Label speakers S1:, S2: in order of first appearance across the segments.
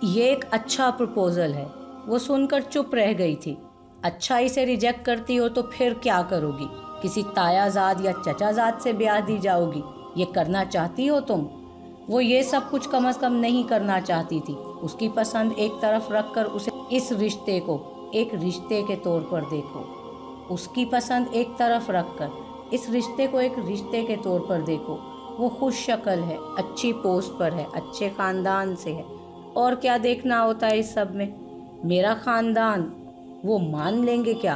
S1: ये एक अच्छा प्रपोज़ल है। वो सुनकर चुप रह गई थी। अच्छा, इसे रिजेक्ट करती हो तो फिर क्या करोगी? किसी तायाजाद या चचाजाद से ब्याह दी जाओगी? ये करना चाहती हो तुम? वो ये सब कुछ कम से कम नहीं करना चाहती थी। उसकी पसंद एक तरफ रखकर उसे इस रिश्ते को एक रिश्ते के तौर पर देखो। उसकी पसंद एक तरफ रखकर इस रिश्ते को एक रिश्ते के तौर पर देखो। वो खुश शक्ल है, अच्छी पोस्ट पर है, अच्छे ख़ानदान से है। और क्या देखना होता है इस सब में? मेरा ख़ानदान, वो मान लेंगे क्या?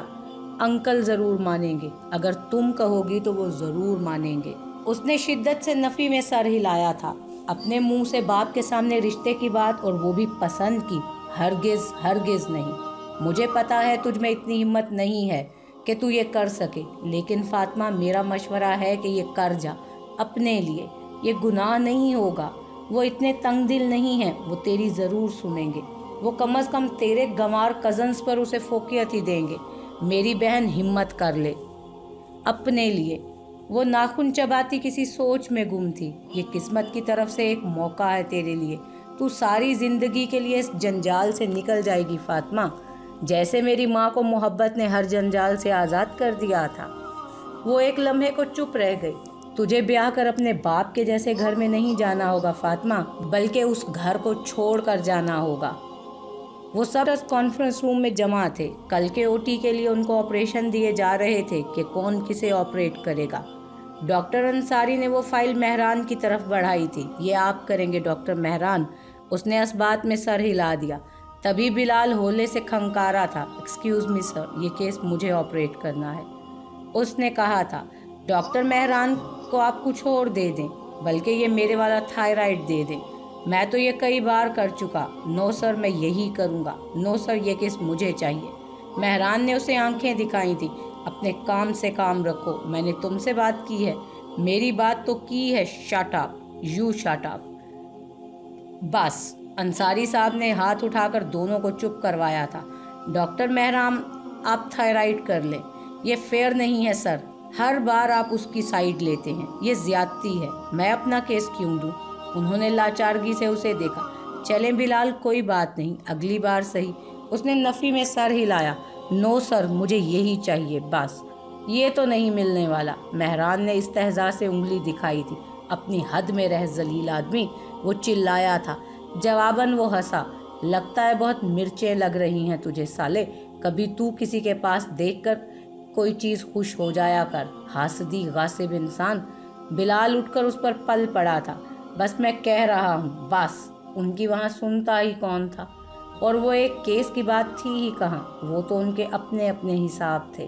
S1: अंकल ज़रूर मानेंगे। अगर तुम कहोगी तो वो ज़रूर मानेंगे। उसने शिद्दत से नफ़ी में सर हिलाया था। अपने मुंह से बाप के सामने रिश्ते की बात, और वो भी पसंद की? हरगिज़ हरगिज़ नहीं। मुझे पता है तुझ में इतनी हिम्मत नहीं है कि तू ये कर सके, लेकिन फातिमा, मेरा मशवरा है कि ये कर जा अपने लिए। ये गुनाह नहीं होगा। वो इतने तंग दिल नहीं हैं, वो तेरी ज़रूर सुनेंगे। वो कम से कम तेरे गंवार कज़न्स पर उसे फोकियत ही देंगे। मेरी बहन, हिम्मत कर ले अपने लिए। वो नाखून चबाती किसी सोच में गुम थी। ये किस्मत की तरफ से एक मौका है तेरे लिए। तू सारी ज़िंदगी के लिए इस जंजाल से निकल जाएगी फातिमा, जैसे मेरी माँ को मोहब्बत ने हर जंजाल से आज़ाद कर दिया था। वो एक लम्हे को चुप रह गई। तुझे ब्याह कर अपने बाप के जैसे घर में नहीं जाना होगा फातिमा, बल्कि उस घर को छोड़ कर जाना होगा। वो सब कॉन्फ्रेंस रूम में जमा थे। कल के ओटी के लिए उनको ऑपरेशन दिए जा रहे थे कि कौन किसे ऑपरेट करेगा। डॉक्टर अंसारी ने वो फाइल मेहरान की तरफ बढ़ाई थी। ये आप करेंगे डॉक्टर मेहरान? उसने इस बात में सर हिला दिया। तभी बिलाल होले से खंकारा था। एक्सक्यूज़ मी सर, ये केस मुझे ऑपरेट करना है। उसने कहा था, डॉक्टर मेहरान को आप कुछ और दे दें, बल्कि ये मेरे वाला थायराइड दे दें। मैं तो ये कई बार कर चुका। नो सर, मैं यही करूँगा। नो सर, ये केस मुझे चाहिए। मेहरान ने उसे आंखें दिखाई थी। अपने काम से काम रखो। मैंने तुमसे बात की है, मेरी बात तो की है। Shut up, you shut up. बस। अंसारी साहब ने हाथ उठाकर दोनों को चुप करवाया था। डॉक्टर मेहरान, आप थायराइड कर लें। ये फेयर नहीं है सर। हर बार आप उसकी साइड लेते हैं। ये ज्यादती है। मैं अपना केस क्यों दूं? उन्होंने लाचारगी से उसे देखा। चलें बिलाल, कोई बात नहीं, अगली बार सही। उसने नफ़ी में सर हिलाया। नो सर, मुझे यही चाहिए बस। ये तो नहीं मिलने वाला। मेहरान ने इस्तेहज़ा से उंगली दिखाई थी। अपनी हद में रह जलील आदमी, वो चिल्लाया था। जवाबन वो हंसा। लगता है बहुत मिर्चें लग रही हैं तुझे साले। कभी तू किसी के पास देखकर कोई चीज़ खुश हो जाया कर, हासदी गासिब इंसान। बिलाल उठकर उस पर पल पड़ा था। बस मैं कह रहा हूँ, बस। उनकी वहाँ सुनता ही कौन था? और वो एक केस की बात थी ही कहाँ। वो तो उनके अपने अपने हिसाब थे।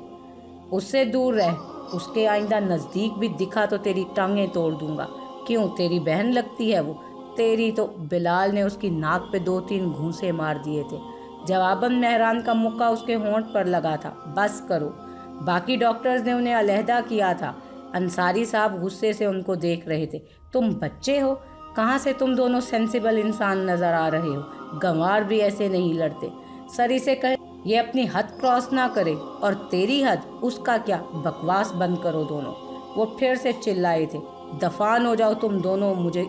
S1: उससे दूर रह। उसके आइंदा नज़दीक भी दिखा तो तेरी टांगें तोड़ दूंगा। क्यों, तेरी बहन लगती है वो? तेरी तो। बिलाल ने उसकी नाक पे 2-3 घूंसे मार दिए थे। जवाबन मेहरान का मुक्का उसके होंठ पर लगा था। बस करो। बाकी डॉक्टर्स ने उन्हें अलहदा किया था। अंसारी साहब गुस्से से उनको देख रहे थे। तुम बच्चे हो? कहाँ से तुम दोनों सेंसिबल इंसान नज़र आ रहे हो? गंवार भी ऐसे नहीं लड़ते। सर इसे कहे ये अपनी हद क्रॉस ना करे। और तेरी हद, उसका क्या? बकवास बंद करो दोनों। वो फिर से चिल्लाए थे। दफान हो जाओ तुम दोनों। मुझे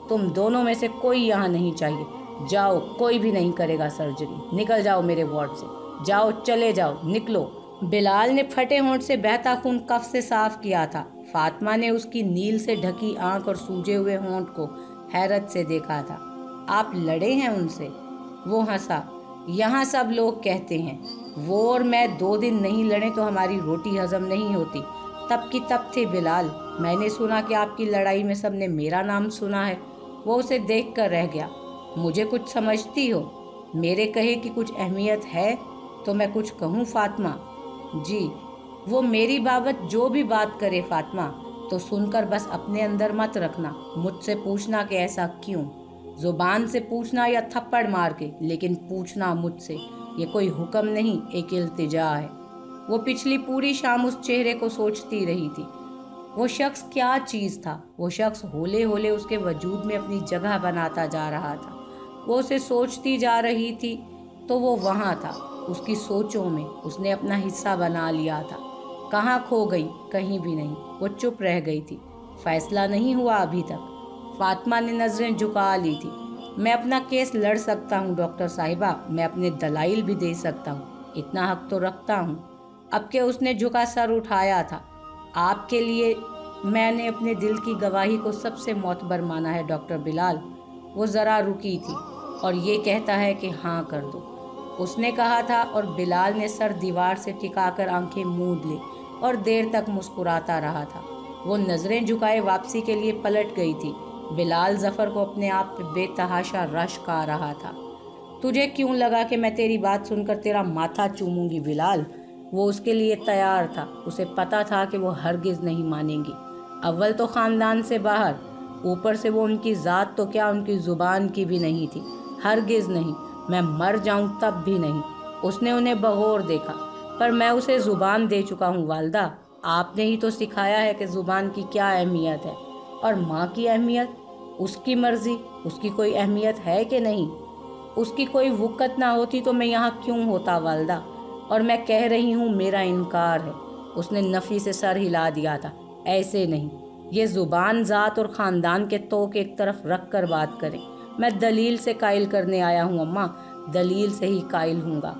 S1: तुम दोनों में से कोई यहाँ नहीं चाहिए। जाओ, कोई भी नहीं करेगा सर्जरी। निकल जाओ मेरे वार्ड से। जाओ, चले जाओ, निकलो। बिलाल ने फटे होंठ से बहता खून कफ से साफ किया था। फातिमा ने उसकी नील से ढकी आंख और सूजे हुए होंठ को हैरत से देखा था। आप लड़े हैं उनसे? वो हंसा। यहाँ सब लोग कहते हैं। वो और मैं 2 दिन नहीं लड़े तो हमारी रोटी हजम नहीं होती। तब की तब थे बिलाल। मैंने सुना कि आपकी लड़ाई में सबने मेरा नाम सुना है। वो उसे देख कर रह गया। मुझे कुछ समझती हो? मेरे कहे की कुछ अहमियत है तो मैं कुछ कहूँ फातिमा? जी। वो मेरी बाबत जो भी बात करे फातिमा, तो सुनकर बस अपने अंदर मत रखना। मुझसे पूछना कि ऐसा क्यों। जुबान से पूछना या थप्पड़ मार के, लेकिन पूछना मुझसे। ये कोई हुक्म नहीं, एक इल्तिजा है। वो पिछली पूरी शाम उस चेहरे को सोचती रही थी। वो शख्स क्या चीज़ था? वो शख्स होले होले उसके वजूद में अपनी जगह बनाता जा रहा था। वो उसे सोचती जा रही थी तो वो वहाँ था, उसकी सोचों में। उसने अपना हिस्सा बना लिया था। कहाँ खो गई? कहीं भी नहीं। वो चुप रह गई थी। फैसला नहीं हुआ अभी तक। फातिमा ने नज़रें झुका ली थी। میں اپنا کیس لڑ سکتا ہوں ڈاکٹر صاحبہ، میں اپنے دلائل بھی دے سکتا ہوں، اتنا حق تو رکھتا ہوں۔ اب کہ اس نے جھکا سر اٹھایا تھا۔ آپ کے لیے میں نے اپنے دل کی گواہی کو سب سے معتبر مانا ہے ڈاکٹر بلال۔ وہ ذرا رکی تھی اور یہ کہتا ہے کہ ہاں کر دو، اس نے کہا تھا، اور بلال نے سر دیوار سے ٹکا کر آنکھیں موند لی اور دیر تک مسکراتا رہا تھا۔ وہ نظریں جھکائے واپسی کے لیے پلٹ گئی تھی۔ بلال ظفر کو اپنے آپ پہ بے تحاشا رشک آ رہا تھا۔ تجھے کیوں لگا کہ میں تیری بات سن کر تیرا ماتھا چوموں گی بلال؟ وہ اس کے لیے تیار تھا۔ اسے پتا تھا کہ وہ ہرگز نہیں مانیں گی۔ اول تو خاندان سے باہر، اوپر سے وہ ان کی ذات تو کیا ان کی زبان کی بھی نہیں تھی۔ ہرگز نہیں، میں مر جاؤں تب بھی نہیں۔ اس نے انہیں بغور دیکھا۔ پر میں اسے زبان دے چکا ہوں والدہ، آپ نے ہی تو سکھایا ہے کہ زبان کی کیا اہمیت ہے، اور ماں کی اہمیت، اس کی مرضی، اس کی کوئی اہمیت ہے کہ نہیں؟ اس کی کوئی وقت نہ ہوتی تو میں یہاں کیوں ہوتا والدہ؟ اور میں کہہ رہی ہوں میرا انکار ہے۔ اس نے نفی سے سر ہلا دیا تھا۔ ایسے نہیں، یہ زبان ذات اور خاندان کے توق ایک طرف رکھ کر بات کریں۔ میں دلیل سے قائل کرنے آیا ہوں اماں، دلیل سے ہی قائل ہوں گا۔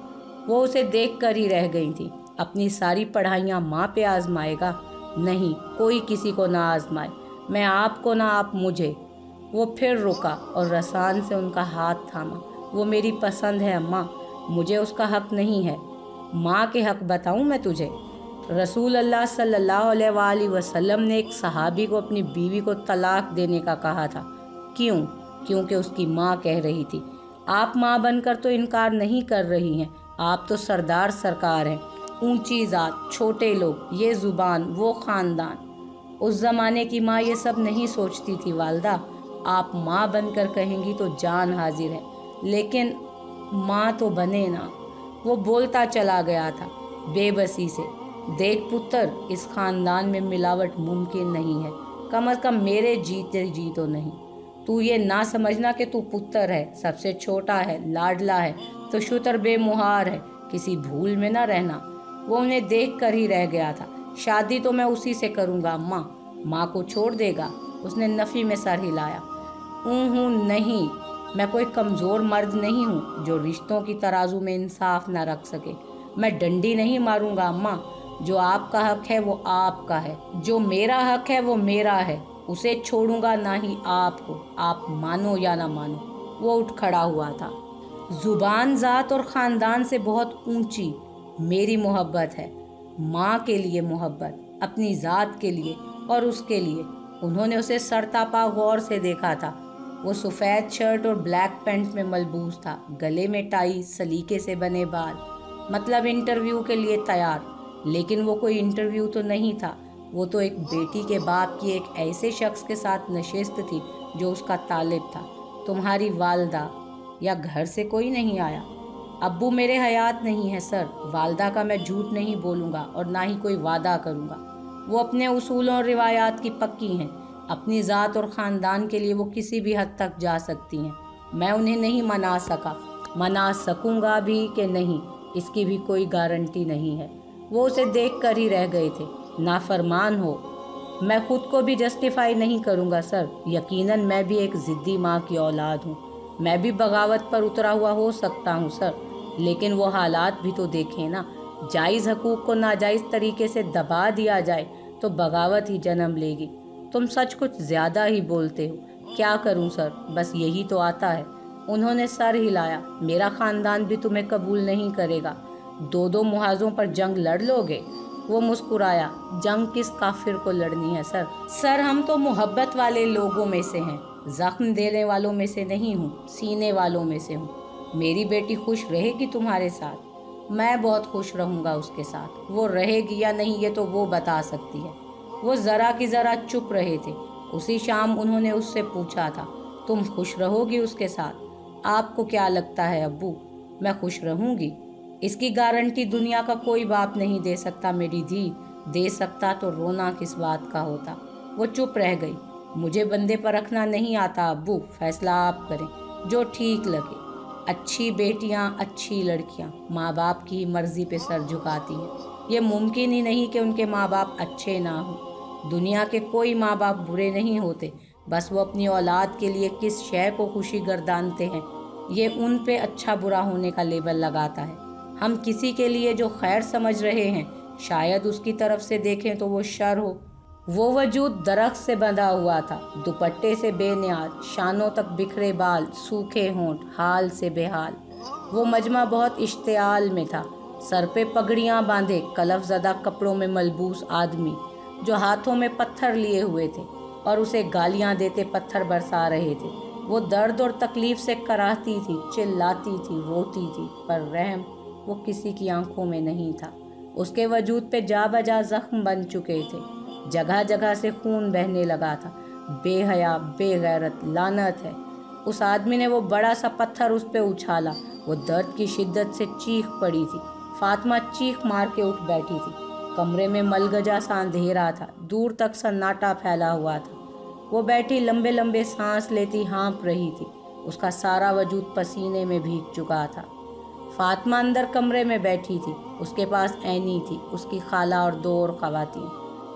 S1: وہ اسے دیکھ کر ہی رہ گئی تھی۔ اپنی ساری پڑھائیاں ماں پہ آزمائے گا؟ نہیں، کوئی کسی کو نہ آزمائے، میں آپ کو نہ آپ مجھے۔ وہ پھر رکا اور رسان سے ان کا ہاتھ تھاما۔ وہ میری پسند ہے اماں، مجھے اس کا حق نہیں ہے۔ ماں کے حق بتاؤں میں تجھے؟ رسول اللہ صلی اللہ علیہ وآلہ وسلم نے ایک صحابی کو اپنی بیوی کو طلاق دینے کا کہا تھا۔ کیوں؟ کیونکہ اس کی ماں کہہ رہی تھی۔ آپ ماں بن کر تو انکار نہیں کر رہی ہیں، آپ تو سردار سرکار ہیں، اونچی ذات، چھوٹے لوگ، یہ زبان، وہ خاندان۔ اس زمانے کی ماں یہ سب نہیں سوچتی تھی والدہ۔ آپ ماں بن کر کہیں گی تو جان حاضر ہے، لیکن ماں تو بنے نا۔ وہ بولتا چلا گیا تھا بے بسی سے۔ دیکھ پتر، اس خاندان میں ملاوٹ ممکن نہیں ہے، کم از کم میرے جیتے جی تو نہیں۔ تو یہ نہ سمجھنا کہ تو پتر ہے، سب سے چھوٹا ہے، لاڈلا ہے، تو شتر بے مہار ہے، کسی بھول میں نہ رہنا۔ وہ انہیں دیکھ کر ہی رہ گیا تھا۔ شادی تو میں اسی سے کروں گا اماں، ماں کو چھوڑ دے گا؟ اس نے نفی میں سر ہلایا۔ نہیں، میں کوئی کمزور مرد نہیں ہوں جو رشتوں کی ترازو میں انصاف نہ رکھ سکے۔ میں ڈنڈی نہیں ماروں گا اماں۔ جو آپ کا حق ہے وہ آپ کا ہے، جو میرا حق ہے وہ میرا ہے، اسے چھوڑوں گا نہ ہی آپ کو، آپ مانو یا نہ مانو۔ وہ اٹھ کھڑا ہوا تھا۔ زبان ذات اور خاندان سے بہت اونچی میری محبت ہے، ماں کے لیے محبت، اپنی ذات کے لیے اور اس کے لیے۔ انہوں نے اسے سرتاپا غور سے دیکھا تھا۔ وہ سفید شرٹ اور بلیک پینٹ میں ملبوس تھا، گلے میں ٹائی، سلیقے سے بنے بال، مطلب انٹرویو کے لیے تیار۔ لیکن وہ کوئی انٹرویو تو نہیں تھا، وہ تو ایک بیٹی کے باپ کی ایک ایسے شخص کے ساتھ نشست تھی جو اس کا طالب تھا۔ تمہاری والدہ یا گھر سے کوئی نہیں آیا؟ ابو میرے حیات نہیں ہے سر۔ والدہ کا میں جھوٹ نہیں بولوں گا اور نہ ہی کوئی وعدہ کروں گا۔ وہ اپنے اصولوں اور روایات کی پکی ہیں، اپنی ذات اور خاندان کے لیے وہ کسی بھی حد تک جا سکتی ہیں۔ میں انہیں نہیں منا سکا، منا سکوں گا بھی کہ نہیں، اس کی بھی کوئی گارنٹی نہیں ہے۔ وہ اسے دیکھ کر ہی رہ گئے تھے۔ نافرمان ہو، میں خود کو بھی جسٹیفائی نہیں کروں گا سر۔ یقیناً میں بھی ایک ضدی ماں کی اولاد ہوں، میں بھی بغاوت پر اترا ہوا ہو سکتا ہوں سر، لیکن وہ حالات بھی تو دیکھیں نا۔ جائز حقوق کو ناجائز طریقے سے دبا دیا جائے تو بغاوت ہی جنم لے گی۔ تم سچ کچھ زیادہ ہی بولتے ہو۔ کیا کروں سر، بس یہی تو آتا ہے۔ انہوں نے سر ہلایا۔ میرا خاندان بھی تمہیں قبول نہیں کرے گا۔ دو محاذوں پر جنگ لڑ لو گے؟ وہ مسکرایا۔ جنگ کس کافر کو لڑنی ہے سر؟ سر ہم تو محبت والے لوگوں میں سے ہیں، زخم دینے والوں میں سے نہیں ہوں، سینے والوں میں سے ہوں۔ میری بیٹی خوش رہے گی تمہارے ساتھ؟ میں بہت خوش رہوں گا اس کے ساتھ۔ وہ رہے گی یا نہیں یہ تو وہ بتا سکتی ہے۔ وہ ذرا کی ذرا چپ رہے تھے۔ اسی شام انہوں نے اس سے پوچھا تھا، تم خوش رہو گی اس کے ساتھ؟ آپ کو کیا لگتا ہے ابو، میں خوش رہوں گی؟ اس کی گارنٹی دنیا کا کوئی باپ نہیں دے سکتا میری دھی۔ دے سکتا تو رونا کس بات کا ہوتا۔ وہ چپ رہ گئی۔ مجھے بندے پر رکھنا نہیں آتا ابو، فیصلہ آپ کریں، جو ٹھیک لگے۔ اچھی بیٹیاں، اچھی لڑکیاں ماں باپ کی مرضی پہ سر جھکاتی ہیں۔ یہ ممکن ہی نہیں کہ ان کے ماں باپ اچھے نہ ہوں۔ دنیا کے کوئی ماں باپ برے نہیں ہوتے، बस वो अपनी औलाद के लिए किस शय को खुशी गर्दानते हैं, ये उन पे अच्छा बुरा होने का लेबल लगाता है। हम किसी के लिए जो खैर समझ रहे हैं, शायद उसकी तरफ से देखें तो वो शर हो। वो वजूद दरख्त से बंधा हुआ था, दुपट्टे से बेनियाज, शानों तक बिखरे बाल, सूखे होंठ, हाल से बेहाल। वो मजमा बहुत इश्तियाल में था, सर पे पगड़ियाँ बांधे कलफ ज़दा कपड़ों में मलबूस आदमी जो हाथों में पत्थर लिए हुए थे और उसे गालियाँ देते पत्थर बरसा रहे थे। वो दर्द और तकलीफ से कराहती थी, चिल्लाती थी, रोती थी, पर रहम वो किसी की आंखों में नहीं था। उसके वजूद पे जा बजा जख्म बन चुके थे, जगह जगह से खून बहने लगा था। बेहया, बेगैरत, लानत है। उस आदमी ने वो बड़ा सा पत्थर उस पे उछाला। वो दर्द की शिद्दत से चीख पड़ी थी। फातिमा चीख मार के उठ बैठी थी। कमरे में मलगजा सा अंधेरा था, दूर तक सन्नाटा फैला हुआ था। वो बैठी लंबे लंबे सांस लेती हाँफ रही थी। उसका सारा वजूद पसीने में भीग चुका था। फातिमा अंदर कमरे में बैठी थी। उसके पास ऐनी थी, उसकी खाला और दो और खवातीन।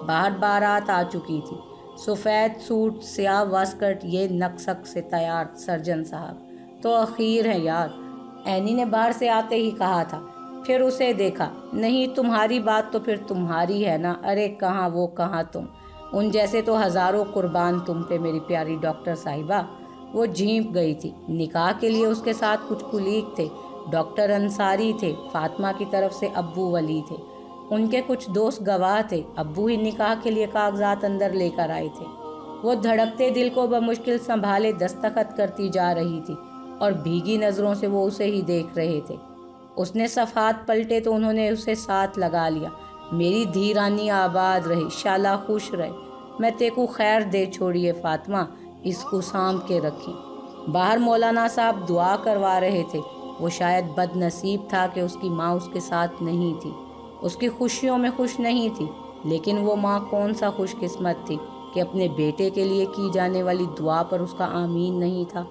S1: बाहर बारात आ चुकी थी। सफ़ेद सूट, स्याह वास्कट, ये नक्सक से तैयार सर्जन साहब तो अखीर हैं यार, ऐनी ने बाहर से आते ही कहा था। फिर उसे देखा। नहीं, तुम्हारी बात तो फिर तुम्हारी है ना। अरे कहाँ वो, कहाँ तुम। उन जैसे तो हज़ारों कुर्बान तुम पे मेरी प्यारी डॉक्टर साहिबा। वो झींप गई थी। निकाह के लिए उसके साथ कुछ कुलीग थे। डॉक्टर अंसारी थे, फातिमा की तरफ से अब्बू वली थे, उनके कुछ दोस्त गवाह थे। अब्बू ही निकाह के लिए कागजात अंदर लेकर आए थे। वो धड़कते दिल को बमुश्किल संभाले दस्तखत करती जा रही थी और भीगी नज़रों से वो उसे ही देख रहे थे। उसने सफ़ात पलटे तो उन्होंने उसे साथ लगा लिया। मेरी धीरानी आबाद रहे, शाला खुश रहे। मैं तेको खैर दे छोड़िए फातिमा, इसको सांभ के रखी। बाहर मौलाना साहब दुआ करवा रहे थे। वो शायद बदनसीब था कि उसकी माँ उसके साथ नहीं थी, उसकी खुशियों में खुश नहीं थी। लेकिन वो माँ कौन सा खुशकिस्मत थी कि अपने बेटे के लिए की जाने वाली दुआ पर उसका आमीन नहीं था।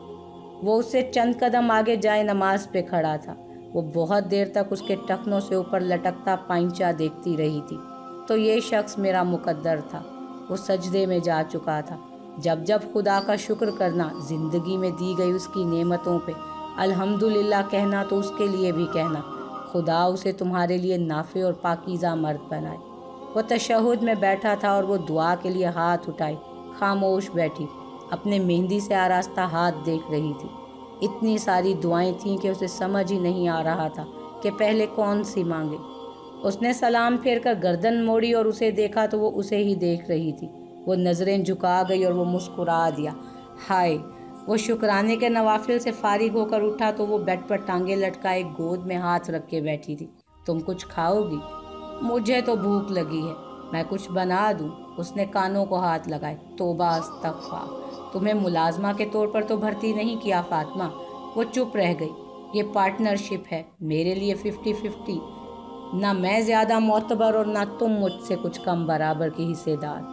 S1: वो उससे चंद कदम आगे जाए नमाज पे खड़ा था। वो बहुत देर तक उसके टखनों से ऊपर लटकता पाइंचा देखती रही थी। तो ये शख्स मेरा मुकद्दर था। वो सजदे में जा चुका था। जब जब खुदा का शुक्र करना, ज़िंदगी में दी गई उसकी नेमतों पे अल्हम्दुलिल्लाह कहना, तो उसके लिए भी कहना खुदा उसे तुम्हारे लिए नाफे और पाकीज़ा मर्द बनाए। वो तशहुद में बैठा था और वो दुआ के लिए हाथ उठाए खामोश बैठी अपने मेहंदी से आरास्ता हाथ देख रही थी। इतनी सारी दुआएं थीं कि उसे समझ ही नहीं आ रहा था कि पहले कौन सी मांगे। उसने सलाम फेर कर गर्दन मोड़ी और उसे देखा तो वो उसे ही देख रही थी। वो नज़रें झुका गई और वो मुस्कुरा दिया। हाय! वो शुक्राने के नवाफिल से फारिग होकर उठा तो वो बेड पर टांगे लटकाए गोद में हाथ रख के बैठी थी। तुम कुछ खाओगी? मुझे तो भूख लगी है, मैं कुछ बना दूं? उसने कानों को हाथ लगाए। तौबा अस्तगफार, तुम्हें मुलाजमा के तौर पर तो भर्ती नहीं किया फातिमा। वो चुप रह गई। ये पार्टनरशिप है, मेरे लिए 50-50, ना मैं ज़्यादा मोतबर और ना तुम मुझसे कुछ कम बराबर की हिस्सेदार।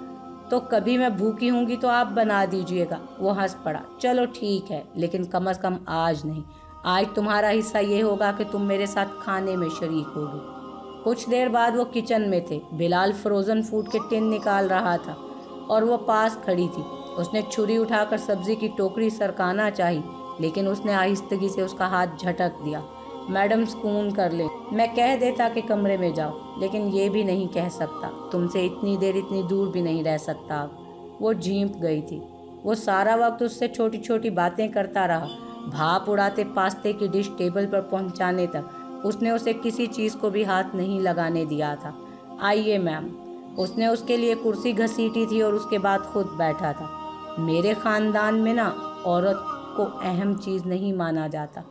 S1: तो कभी मैं भूखी होंगी तो आप बना दीजिएगा। वो हंस पड़ा। चलो ठीक है, लेकिन कम से कम आज नहीं। आज तुम्हारा हिस्सा ये होगा कि तुम मेरे साथ खाने में शरीक होगी। कुछ देर बाद वो किचन में थे। बिलाल फ्रोज़न फूड के टिन निकाल रहा था और वो पास खड़ी थी। उसने छुरी उठाकर सब्ज़ी की टोकरी सरकाना चाही, लेकिन उसने आहिस्तगी से उसका हाथ झटक दिया। मैडम सुकून कर ले, मैं कह देता कि कमरे में जाओ, लेकिन ये भी नहीं कह सकता। तुमसे इतनी देर इतनी दूर भी नहीं रह सकता अब। वो झींप गई थी। वो सारा वक्त उससे छोटी छोटी बातें करता रहा। भाप उड़ाते पास्ते की डिश टेबल पर पहुंचाने तक उसने उसे किसी चीज़ को भी हाथ नहीं लगाने दिया था। आइए मैम। उसने उसके लिए कुर्सी घसीटी थी और उसके बाद खुद बैठा था। मेरे ख़ानदान में ना औरत को अहम चीज़ नहीं माना जाता,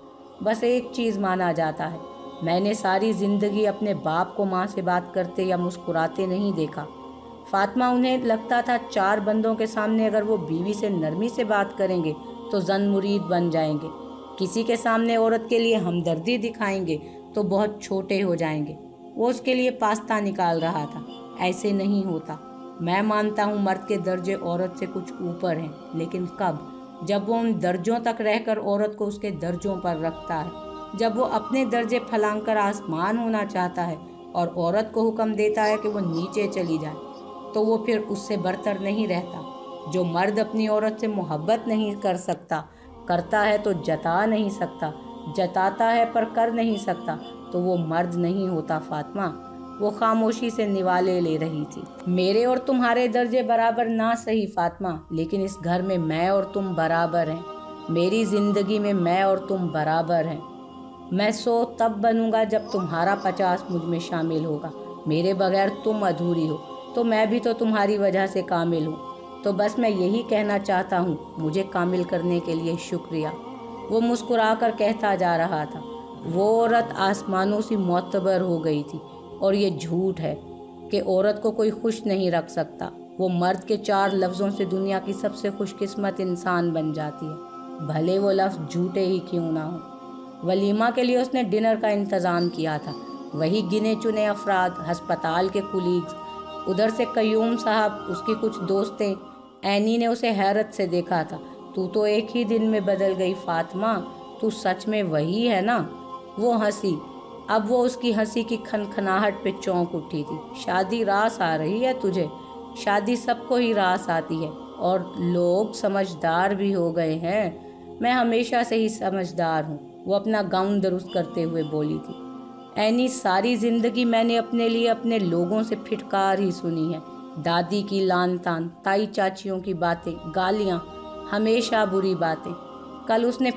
S1: बस एक चीज़ माना जाता है। मैंने सारी ज़िंदगी अपने बाप को माँ से बात करते या मुस्कुराते नहीं देखा। फातिमा, उन्हें लगता था 4 बंदों के सामने अगर वो बीवी से नरमी से बात करेंगे तो जन मुरीद बन जाएंगे। किसी के सामने औरत के लिए हमदर्दी दिखाएंगे तो बहुत छोटे हो जाएंगे। वो उसके लिए पास्ता निकाल रहा था। ऐसे नहीं होता। मैं मानता हूँ मर्द के दर्जे औरत से कुछ ऊपर हैं, लेकिन कब? जब वो उन दर्जों तक रहकर औरत को उसके दर्जों पर रखता है। जब वो अपने दर्जे फलांग कर आसमान होना चाहता है और औरत को हुक्म देता है कि वो नीचे चली जाए, तो वो फिर उससे बरतर नहीं रहता। جو مرد اپنی عورت سے محبت نہیں کر سکتا، کرتا ہے تو جتا نہیں سکتا، جتاتا ہے پر کر نہیں سکتا، تو وہ مرد نہیں ہوتا فاطمہ۔ وہ خاموشی سے نوالے لے رہی تھی۔ میرے اور تمہارے درجے برابر نہ صحیح فاطمہ، لیکن اس گھر میں میں اور تم برابر ہیں، میری زندگی میں میں اور تم برابر ہیں۔ میں 100 تب بنوں گا جب تمہارا 50 مجھ میں شامل ہوگا۔ میرے بغیر تم ادھوری ہو تو میں بھی تو تمہاری وجہ سے کامل ہوں۔ تو بس میں یہی کہنا چاہتا ہوں، مجھے کامل کرنے کے لیے شکریہ۔ وہ مسکرا کر کہتا جا رہا تھا۔ وہ عورت آسمانوں سے معتبر ہو گئی تھی، اور یہ جھوٹ ہے کہ عورت کو کوئی خوش نہیں رکھ سکتا۔ وہ مرد کے 4 لفظوں سے دنیا کی سب سے خوش قسمت انسان بن جاتی ہے، بھلے وہ لفظ جھوٹے ہی کیوں نہ ہوں۔ ولیمہ کے لیے اس نے ڈنر کا انتظام کیا تھا۔ وہی گنے چنے افراد، ہسپتال کے کولیگز، ادھر سے قیوم صاحب، اس کی کچھ دوستیں۔ اینی نے اسے حیرت سے دیکھا تھا۔ تو ایک ہی دن میں بدل گئی فاطمہ، تو سچ میں وہی ہے نا؟ وہ ہنسی۔ اب وہ اس کی ہنسی کی کھنکھناہٹ پہ چونک اٹھی تھی۔ شادی راس آ رہی ہے تجھے؟ شادی سب کو ہی راس آتی ہے، اور لوگ سمجھدار بھی ہو گئے ہیں۔ میں ہمیشہ سے ہی سمجھدار ہوں، وہ اپنا گاؤن درست کرتے ہوئے بولی تھی۔ اینی، ساری زندگی میں نے اپنے لیے اپنے لوگوں سے پھٹکار ہی سنی ہے، دادی کی لان تان، تائی چاچیوں کی باتیں، گالیاں، ہمیشہ بری باتیں۔ کل اس نے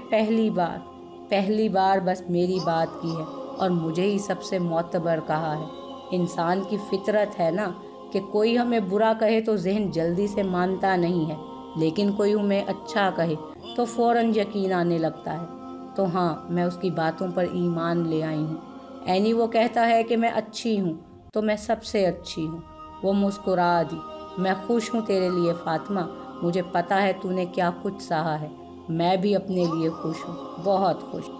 S1: پہلی بار بس میری بات کی ہے، اور مجھے ہی سب سے معتبر کہا ہے۔ انسان کی فطرت ہے نا کہ کوئی ہمیں برا کہے تو ذہن جلدی سے مانتا نہیں ہے، لیکن کوئی ہمیں اچھا کہے تو فوراً یقین آنے لگتا ہے۔ تو ہاں، میں اس کی باتوں پر ایمان لے آئی ہوں۔ اینی، وہ کہتا ہے کہ میں اچھی ہوں تو میں سب سے اچھی ہوں۔ وہ مسکرا دی۔ میں خوش ہوں تیرے لیے فاطمہ، مجھے پتہ ہے تو نے کیا کچھ سہا ہے۔ میں بھی اپنے لیے خوش ہوں، بہت خوش۔